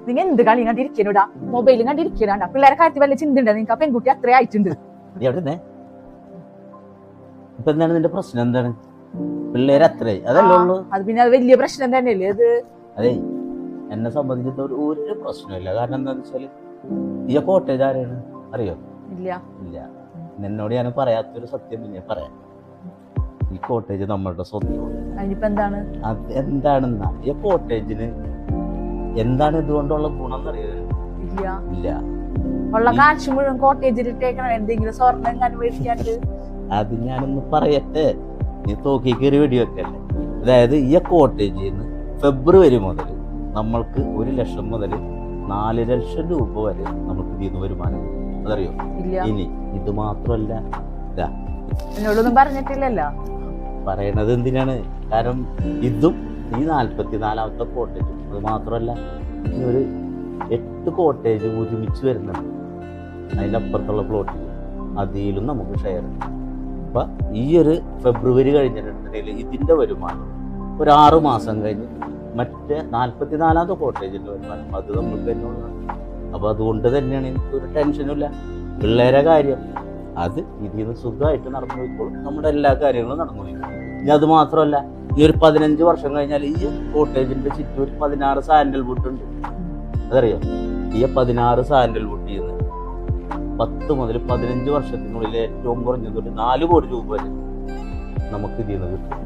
നിങ്ങൾ എന്ത് കളി കണ്ടിരിക്കണോടാ, മൊബൈലും കണ്ടിരിക്കണ പിള്ളേരെ കാര്യത്തിൽ വല്ല ചിന്ത ഉണ്ട് നിങ്ങൾക്ക്? ആ പെൺകുട്ടി അത്രേ ആയിട്ടുണ്ട്. ഇപ്പൊ എന്താണ് നിന്റെ പ്രശ്നം? എന്താണ് പിള്ളേര് അത്രയായി അതല്ലേ ഉള്ളൂ? അത് പിന്നെ അത് വലിയ പ്രശ്നം തന്നെയല്ലേ അത്? അതെ, എന്നെ സംബന്ധിച്ചിട്ട് ഒരു പ്രശ്നമില്ല. കാരണം എന്താന്ന് വെച്ചാല് ഈ കോട്ടേജ് ആരാണ് അറിയോ? ഇല്ല. എന്നോട് ഞാൻ പറയാത്തൊരു സത്യം ഞാൻ പറയാം. ഈ കോട്ടേജ് നമ്മളുടെ സ്വന്തമാണ്. അതിനിപ്പോ എന്താണ്? അത് എന്താണെന്നാ ഈ കോട്ടേജിന് എന്താണ് ഇതുകൊണ്ടുള്ള ഗുണം എന്നറിയോ? ഇല്ല. ഉള്ള കാശ് മുഴുവൻ കോട്ടേജിലിട്ടേക്കണം, എന്തെങ്കിലും സ്വർണ്ണം അനുഭവിക്കാണ്ട്. അത് ഞാനൊന്ന് പറയട്ടെ, നീ തോക്കി കയറി വെടിവെക്കല്ലേ. അതായത് ഈ കോട്ടേജിൽ നിന്ന് ഫെബ്രുവരി മുതൽ നമ്മൾക്ക് 1 ലക്ഷം മുതൽ 4 ലക്ഷം രൂപ വരെ നമുക്ക് ഇതിന്ന് വരുമാനം. അതറിയോ? ഇനി ഇത് മാത്രമല്ല, എന്നോടൊന്നും പറഞ്ഞിട്ടില്ലല്ലോ. പറയണത് എന്തിനാണ്? കാരണം ഇതും ഈ 44ാമത്തെ കോട്ടേജും അത് മാത്രമല്ല, ഇനി ഒരു 8 കോട്ടേജ് ഒരുമിച്ച് വരുന്നുണ്ട്. അതിൻ്റെ അപ്പുറത്തുള്ള പ്ലോട്ടിൽ അതിലും നമുക്ക് ഷെയർ ഉണ്ട്. അപ്പം ഈ ഒരു ഫെബ്രുവരി കഴിഞ്ഞിട്ടുണ്ടെങ്കിൽ ഇതിൻ്റെ വരുമാനം ഒരു 6 മാസം കഴിഞ്ഞ് മറ്റേ 44ാമത്തെ കോട്ടേജിൻ്റെ വരുമാനം അത് നമുക്ക് തന്നെ ഉള്ളതാണ്. അപ്പോൾ അതുകൊണ്ട് തന്നെയാണ് എനിക്കൊരു ടെൻഷനും ഇല്ല. പിള്ളേരെ കാര്യം അത് ഇതിൽ നിന്ന് സുഖമായിട്ട് നടന്നു പോയിക്കോളും. നമ്മുടെ എല്ലാ കാര്യങ്ങളും നടന്നു പോയിക്കോളും. ഇനി അത് മാത്രമല്ല, ഈ ഒരു 15 വർഷം കഴിഞ്ഞാൽ ഈ കോട്ടേജിൻ്റെ ചുറ്റും ഒരു 16 സാൻഡൽ വുഡ് ഉണ്ട്. അതറിയോ? ഈ 16 സാൻഡൽ വുഡിൽ നിന്ന് 10 മുതൽ 15 വർഷത്തിനുള്ളിൽ ഏറ്റവും കുറഞ്ഞത് ഒരു 4 കോടി രൂപ വരെ നമുക്ക് ഇതിൽ നിന്ന് കിട്ടും.